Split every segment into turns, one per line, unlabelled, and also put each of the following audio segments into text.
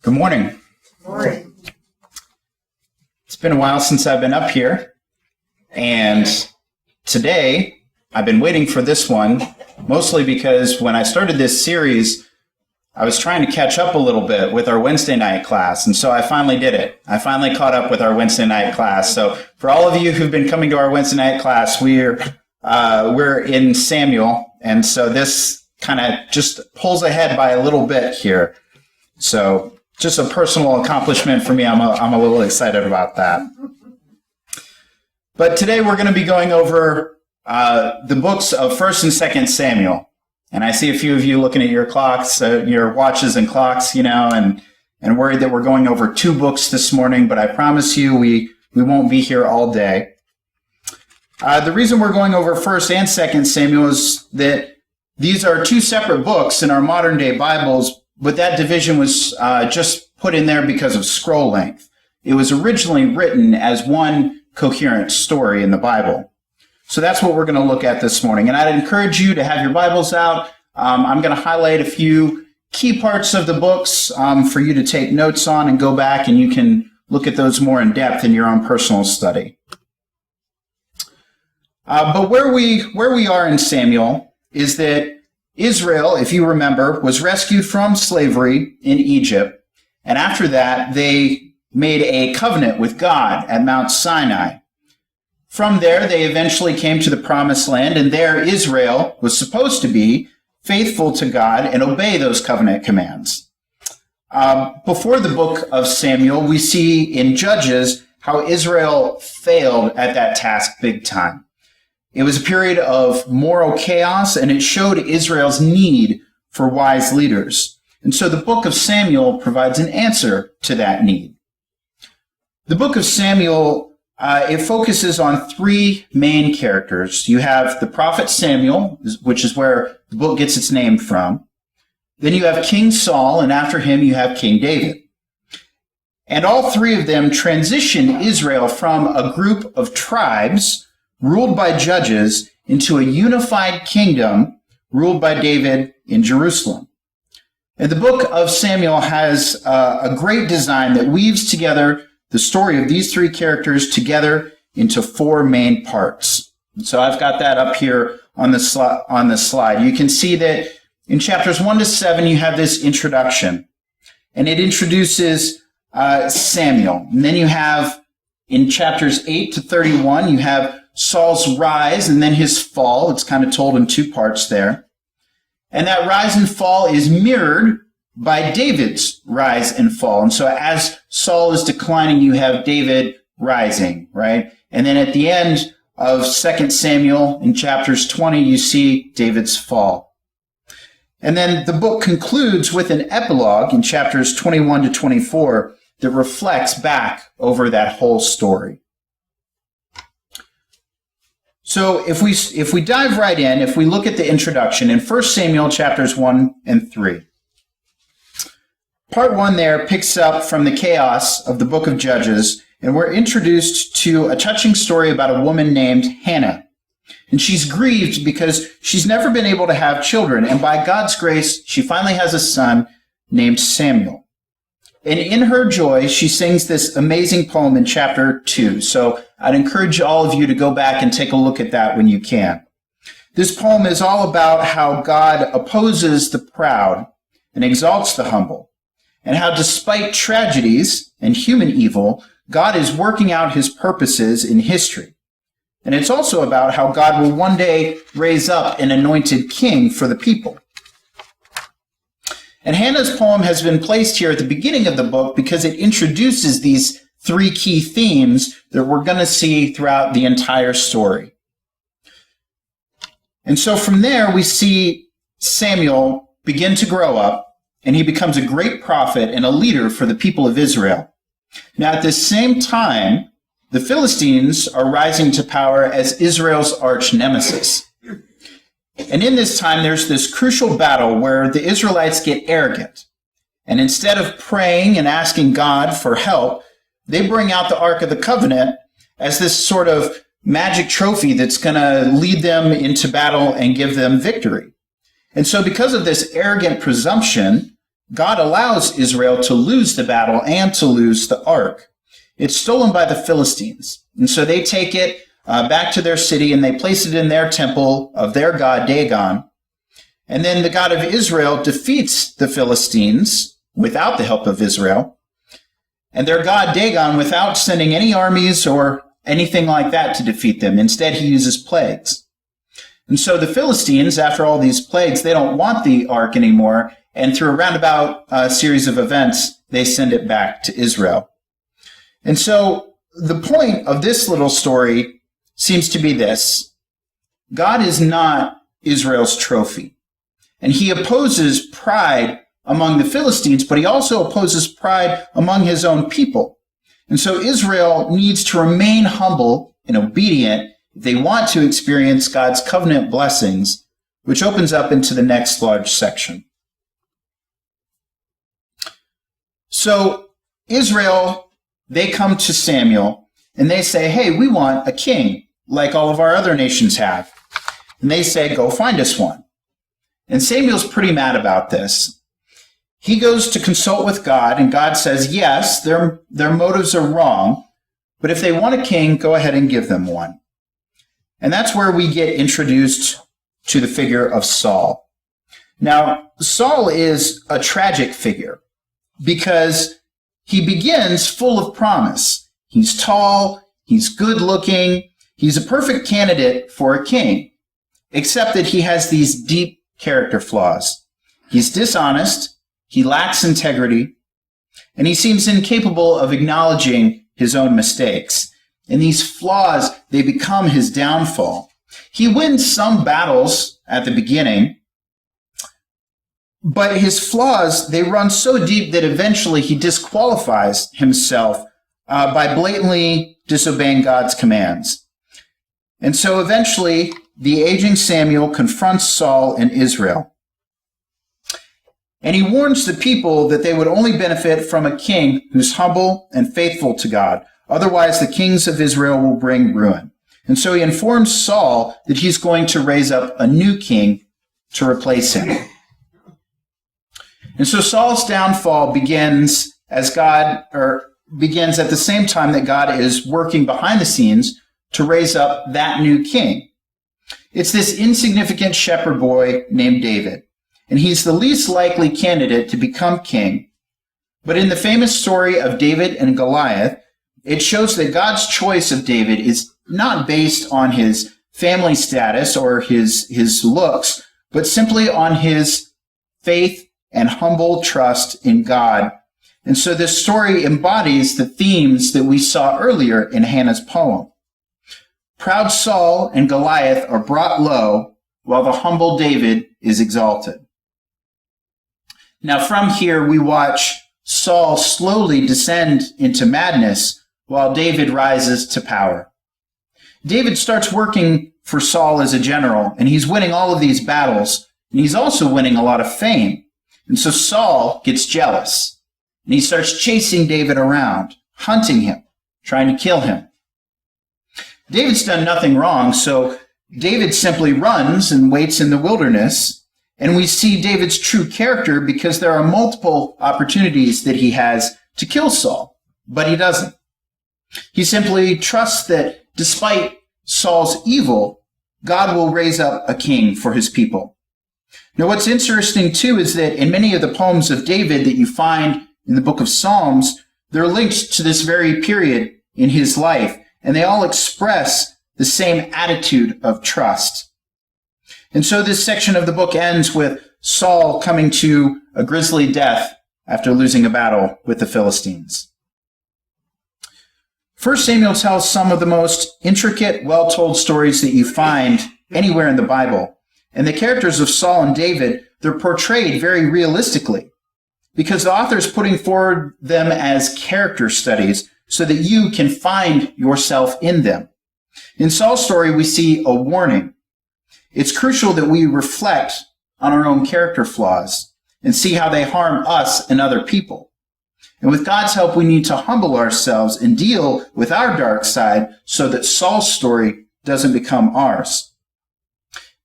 Good morning.
Morning.
It's been a while since I've been up here, and today I've been waiting for this one, mostly because when I started this series, I was trying to catch up a little bit with our Wednesday night class, and so I finally did it. I finally caught up with our Wednesday night class. So for all of you who've been coming to our Wednesday night class, we're in Samuel, and so this kind of just pulls ahead by a little bit here. So just a personal accomplishment for me. I'm a little excited about that. But today we're going to be going over the books of 1st and 2nd Samuel. And I see a few of you looking at your clocks, your watches and clocks, and worried that we're going over 2 books this morning. But I promise you we won't be here all day. The reason we're going over 1st and 2nd Samuel is that these are 2 separate books in our modern day Bibles, but that division was just put in there because of scroll length. It was originally written as one coherent story in the Bible. So that's what we're going to look at this morning. And I'd encourage you to have your Bibles out. I'm going to highlight a few key parts of the books for you to take notes on and go back, and you can look at those more in depth in your own personal study. But where we are in Samuel is that Israel, if you remember, was rescued from slavery in Egypt, and after that, they made a covenant with God at Mount Sinai. From there, they eventually came to the Promised Land, and there Israel was supposed to be faithful to God and obey those covenant commands. Before the book of Samuel, we see in Judges how Israel failed at that task big time. It was a period of moral chaos, and it showed Israel's need for wise leaders. And so the book of Samuel provides an answer to that need. The book of Samuel, it focuses on 3 main characters. You have the prophet Samuel, which is where the book gets its name from. Then you have King Saul, and after him you have King David. And all 3 of them transition Israel from a group of tribes ruled by judges into a unified kingdom ruled by David in Jerusalem. And the book of Samuel has a great design that weaves together the story of these 3 characters together into 4 main parts. And so I've got that up here on the slide. You can see that in chapters 1 to 7, you have this introduction, and it introduces Samuel. And then you have in chapters 8 to 31, you have Saul's rise and then his fall. It's kind of told in 2 parts there. And that rise and fall is mirrored by David's rise and fall. And so as Saul is declining, you have David rising, right? And then at the end of 2 Samuel in chapters 20, you see David's fall. And then the book concludes with an epilogue in chapters 21 to 24 that reflects back over that whole story. So if we dive right in, if we look at the introduction in 1 Samuel chapters 1 and 3, part 1 there picks up from the chaos of the book of Judges, and we're introduced to a touching story about a woman named Hannah. And she's grieved because she's never been able to have children, and by God's grace, she finally has a son named Samuel. And in her joy, she sings this amazing poem in chapter 2. So I'd encourage all of you to go back and take a look at that when you can. This poem is all about how God opposes the proud and exalts the humble, and how despite tragedies and human evil, God is working out his purposes in history. And it's also about how God will one day raise up an anointed king for the people. And Hannah's poem has been placed here at the beginning of the book because it introduces these 3 key themes that we're going to see throughout the entire story. And so from there, we see Samuel begin to grow up, and he becomes a great prophet and a leader for the people of Israel. Now, at the same time, the Philistines are rising to power as Israel's arch nemesis. And in this time, there's this crucial battle where the Israelites get arrogant. And instead of praying and asking God for help, they bring out the Ark of the Covenant as this sort of magic trophy that's going to lead them into battle and give them victory. And so because of this arrogant presumption, God allows Israel to lose the battle and to lose the ark. It's stolen by the Philistines. And so they take it back to their city and they place it in their temple of their god Dagon. And then the God of Israel defeats the Philistines without the help of Israel. And their god Dagon, without sending any armies or anything like that to defeat them. Instead, he uses plagues. And so the Philistines, after all these plagues, they don't want the ark anymore. And through a roundabout series of events, they send it back to Israel. And so the point of this little story seems to be this. God is not Israel's trophy. And he opposes pride among the Philistines, but he also opposes pride among his own people. And so Israel needs to remain humble and obedient if they want to experience God's covenant blessings, which opens up into the next large section. So Israel, they come to Samuel and they say, hey, we want a king like all of our other nations have. And they say, go find us one. And Samuel's pretty mad about this. He goes to consult with God, and God says, yes, their motives are wrong, but if they want a king, go ahead and give them one. And that's where we get introduced to the figure of Saul. Now, Saul is a tragic figure because he begins full of promise. He's tall, he's good looking, he's a perfect candidate for a king, except that he has these deep character flaws. He's dishonest, he lacks integrity, and he seems incapable of acknowledging his own mistakes. And these flaws, they become his downfall. He wins some battles at the beginning, but his flaws, they run so deep that eventually he disqualifies himself by blatantly disobeying God's commands. And so eventually, the aging Samuel confronts Saul and Israel. And he warns the people that they would only benefit from a king who's humble and faithful to God. Otherwise, the kings of Israel will bring ruin. And so he informs Saul that he's going to raise up a new king to replace him. And so Saul's downfall begins at the same time that God is working behind the scenes to raise up that new king. It's this insignificant shepherd boy named David, and he's the least likely candidate to become king. But in the famous story of David and Goliath, it shows that God's choice of David is not based on his family status or his looks, but simply on his faith and humble trust in God. And so this story embodies the themes that we saw earlier in Hannah's poem. Proud Saul and Goliath are brought low, while the humble David is exalted. Now from here, we watch Saul slowly descend into madness, while David rises to power. David starts working for Saul as a general, and he's winning all of these battles, and he's also winning a lot of fame. And so Saul gets jealous, and he starts chasing David around, hunting him, trying to kill him. David's done nothing wrong, so David simply runs and waits in the wilderness, and we see David's true character because there are multiple opportunities that he has to kill Saul, but he doesn't. He simply trusts that despite Saul's evil, God will raise up a king for his people. Now, what's interesting, too, is that in many of the poems of David that you find in the book of Psalms, they're linked to this very period in his life, and they all express the same attitude of trust. And so this section of the book ends with Saul coming to a grisly death after losing a battle with the Philistines. 1 Samuel tells some of the most intricate, well-told stories that you find anywhere in the Bible. And the characters of Saul and David, they're portrayed very realistically because the author is putting forward them as character studies so that you can find yourself in them. In Saul's story, we see a warning. It's crucial that we reflect on our own character flaws and see how they harm us and other people. And with God's help, we need to humble ourselves and deal with our dark side so that Saul's story doesn't become ours.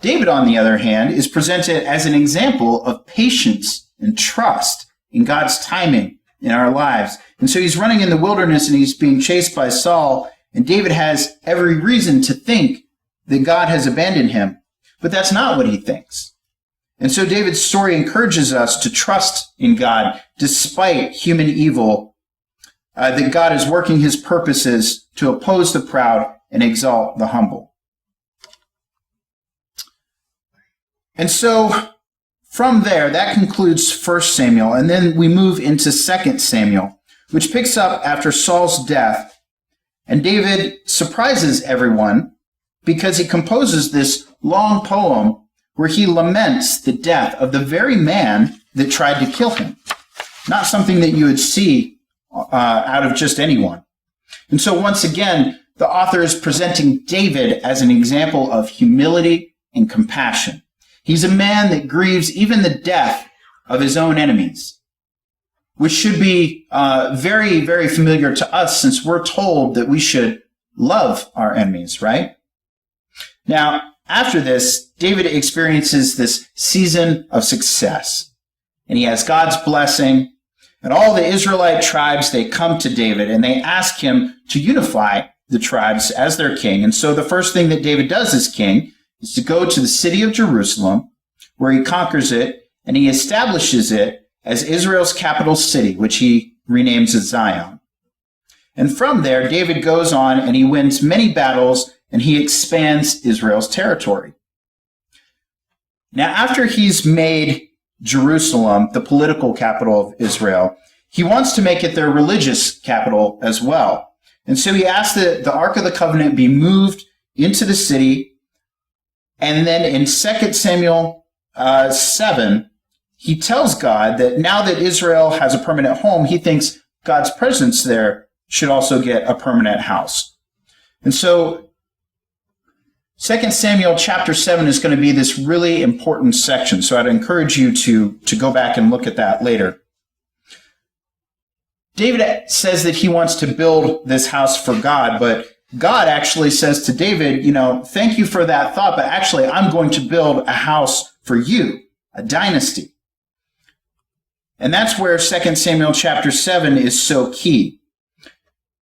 David, on the other hand, is presented as an example of patience and trust. in God's timing in our lives. And so he's running in the wilderness and he's being chased by Saul. And David has every reason to think that God has abandoned him. But that's not what he thinks. And so David's story encourages us to trust in God despite human evil, that God is working his purposes to oppose the proud and exalt the humble. And so from there, that concludes 1 Samuel, and then we move into 2 Samuel, which picks up after Saul's death, and David surprises everyone because he composes this long poem where he laments the death of the very man that tried to kill him. Not something that you would see out of just anyone. And so once again, the author is presenting David as an example of humility and compassion. He's a man that grieves even the death of his own enemies, which should be very, very familiar to us since we're told that we should love our enemies, right? Now, after this, David experiences this season of success, and he has God's blessing, and all the Israelite tribes, they come to David, and they ask him to unify the tribes as their king. And so the first thing that David does as king is to go to the city of Jerusalem, where he conquers it, and he establishes it as Israel's capital city, which he renames as Zion. And from there, David goes on, and he wins many battles, and he expands Israel's territory. Now, after he's made Jerusalem the political capital of Israel, he wants to make it their religious capital as well. And so he asks that the Ark of the Covenant be moved into the city. And then in 2 Samuel 7, he tells God that now that Israel has a permanent home, he thinks God's presence there should also get a permanent house. And so 2 Samuel chapter 7 is going to be this really important section, so I'd encourage you to go back and look at that later. David says that he wants to build this house for God, but God actually says to David, thank you for that thought, but actually I'm going to build a house for you, a dynasty. And that's where 2 Samuel chapter 7 is so key.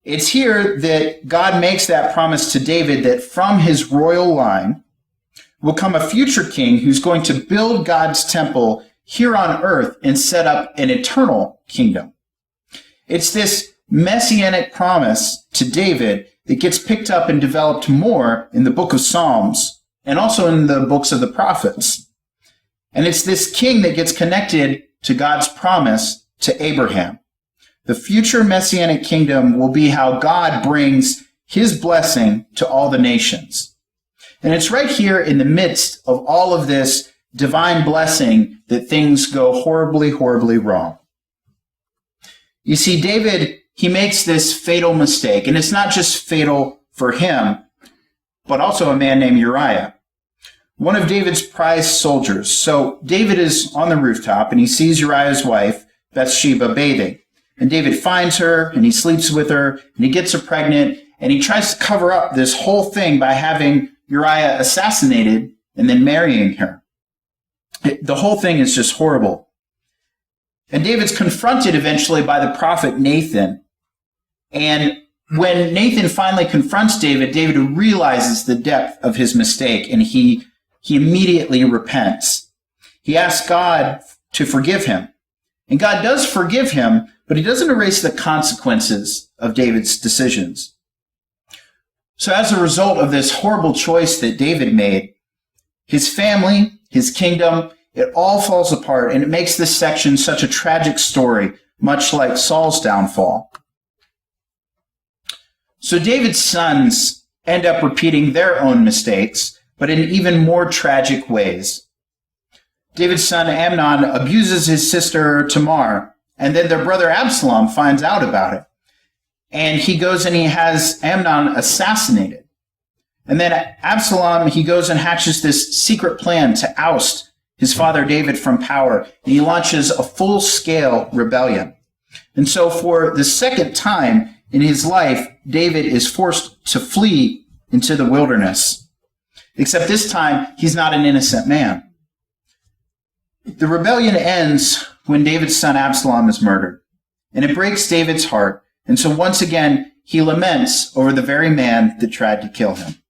It's here that God makes that promise to David that from his royal line will come a future king who's going to build God's temple here on earth and set up an eternal kingdom. It's this messianic promise to David that gets picked up and developed more in the book of Psalms and also in the books of the prophets. And it's this king that gets connected to God's promise to Abraham. The future messianic kingdom will be how God brings his blessing to all the nations. And it's right here in the midst of all of this divine blessing that things go horribly, horribly wrong. You see, David, he makes this fatal mistake, and it's not just fatal for him, but also a man named Uriah, one of David's prized soldiers. So David is on the rooftop, and he sees Uriah's wife, Bathsheba, bathing. And David finds her, and he sleeps with her, and he gets her pregnant, and he tries to cover up this whole thing by having Uriah assassinated and then marrying her. The whole thing is just horrible. And David's confronted eventually by the prophet Nathan. And when Nathan finally confronts David, David realizes the depth of his mistake, and he immediately repents. He asks God to forgive him. And God does forgive him, but he doesn't erase the consequences of David's decisions. So as a result of this horrible choice that David made, his family, his kingdom, it all falls apart, and it makes this section such a tragic story, much like Saul's downfall. So David's sons end up repeating their own mistakes, but in even more tragic ways. David's son Amnon abuses his sister Tamar, and then their brother Absalom finds out about it. And he goes and he has Amnon assassinated. And then Absalom, he goes and hatches this secret plan to oust his father David from power. And he launches a full-scale rebellion. And so for the second time in his life, David is forced to flee into the wilderness. Except this time, he's not an innocent man. The rebellion ends when David's son Absalom is murdered. And it breaks David's heart. And so once again, he laments over the very man that tried to kill him.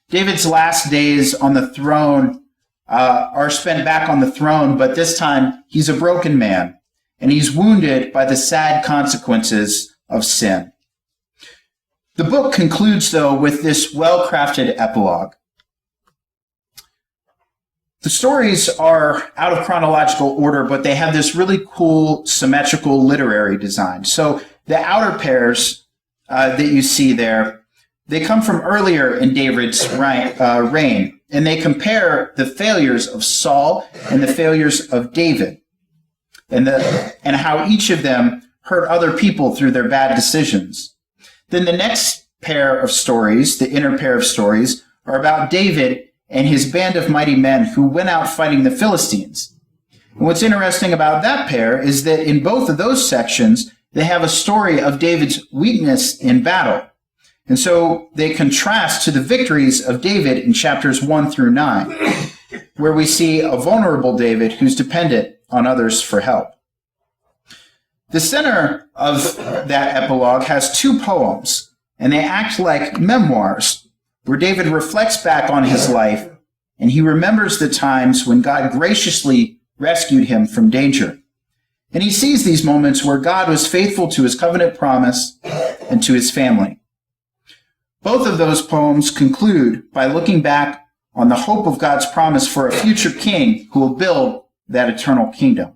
David's last days on the throne are spent back on the throne, but this time he's a broken man, and he's wounded by the sad consequences of sin. The book concludes, though, with this well-crafted epilogue. The stories are out of chronological order, but they have this really cool symmetrical literary design. So the outer pairs that you see there, they come from earlier in David's reign, and they compare the failures of Saul and the failures of David, and how each of them hurt other people through their bad decisions. Then the next pair of stories, the inner pair of stories, are about David and his band of mighty men who went out fighting the Philistines. And what's interesting about that pair is that in both of those sections, they have a story of David's weakness in battle. And so they contrast to the victories of David in chapters 1 through 9, where we see a vulnerable David who's dependent on others for help. The center of that epilogue has two poems, and they act like memoirs, where David reflects back on his life, and he remembers the times when God graciously rescued him from danger. And he sees these moments where God was faithful to his covenant promise and to his family. Both of those poems conclude by looking back on the hope of God's promise for a future king who will build that eternal kingdom.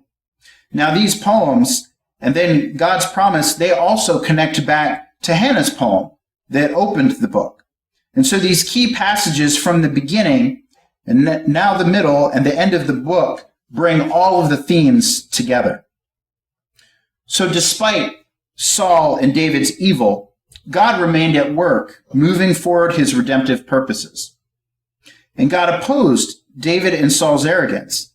Now, these poems, and then God's promise, they also connect back to Hannah's poem that opened the book. And so these key passages from the beginning, and now the middle and the end of the book, bring all of the themes together. So despite Saul and David's evil, God remained at work, moving forward his redemptive purposes. And God opposed David and Saul's arrogance,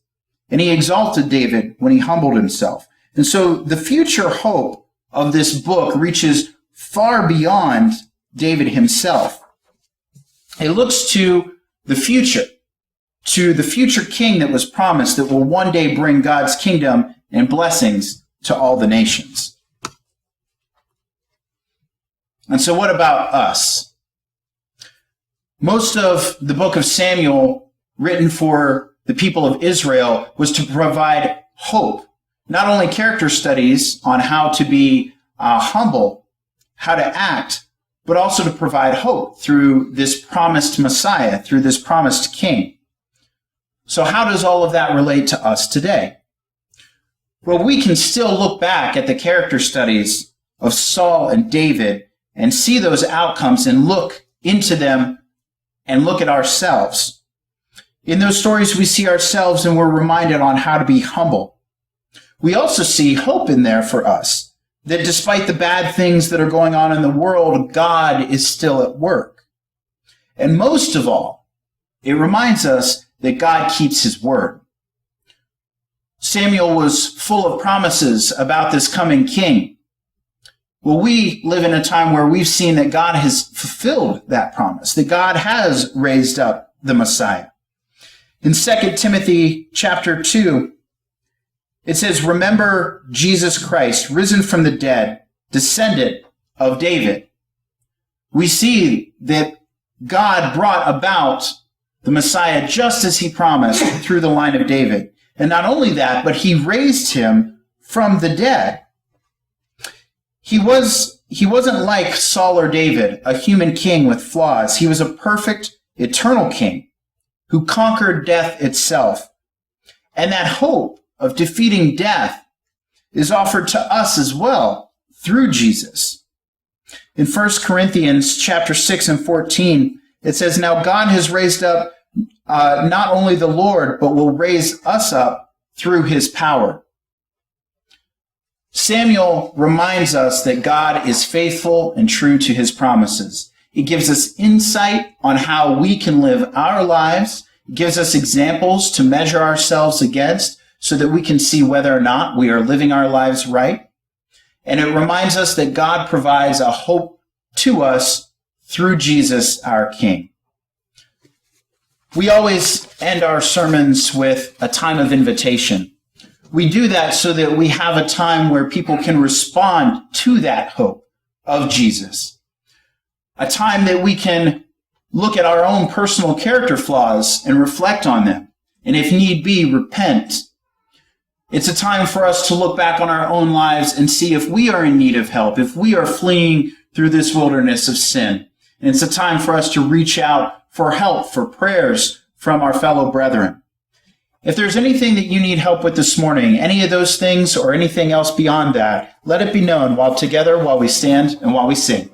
and he exalted David when he humbled himself. And so the future hope of this book reaches far beyond David himself. It looks to the future king that was promised that will one day bring God's kingdom and blessings to all the nations. And so what about us? Most of the book of Samuel, written for the people of Israel, was to provide hope. Not only character studies on how to be humble, how to act, but also to provide hope through this promised Messiah, through this promised king. So how does all of that relate to us today? Well, we can still look back at the character studies of Saul and David and see those outcomes and look into them and look at ourselves. In those stories, we see ourselves and we're reminded on how to be humble. We also see hope in there for us, that despite the bad things that are going on in the world, God is still at work. And most of all, it reminds us that God keeps his word. Samuel was full of promises about this coming king. Well, we live in a time where we've seen that God has fulfilled that promise, that God has raised up the Messiah. In 2 Timothy chapter 2, it says, "Remember Jesus Christ, risen from the dead, descendant of David." We see that God brought about the Messiah just as he promised through the line of David. And not only that, but he raised him from the dead. He wasn't like Saul or David, a human king with flaws. He was a perfect, eternal king who conquered death itself. And that hope of defeating death is offered to us as well through Jesus. In 1 Corinthians chapter 6 and 14, it says, "Now God has raised up not only the Lord, but will raise us up through his power." Samuel reminds us that God is faithful and true to his promises. It gives us insight on how we can live our lives. It gives us examples to measure ourselves against so that we can see whether or not we are living our lives right. And it reminds us that God provides a hope to us through Jesus, our King. We always end our sermons with a time of invitation, We do that so that we have a time where people can respond to that hope of Jesus. A time that we can look at our own personal character flaws and reflect on them. And if need be, repent. It's a time for us to look back on our own lives and see if we are in need of help, if we are fleeing through this wilderness of sin. And it's a time for us to reach out for help, for prayers from our fellow brethren. If there's anything that you need help with this morning, any of those things or anything else beyond that, let it be known while we stand and while we sing.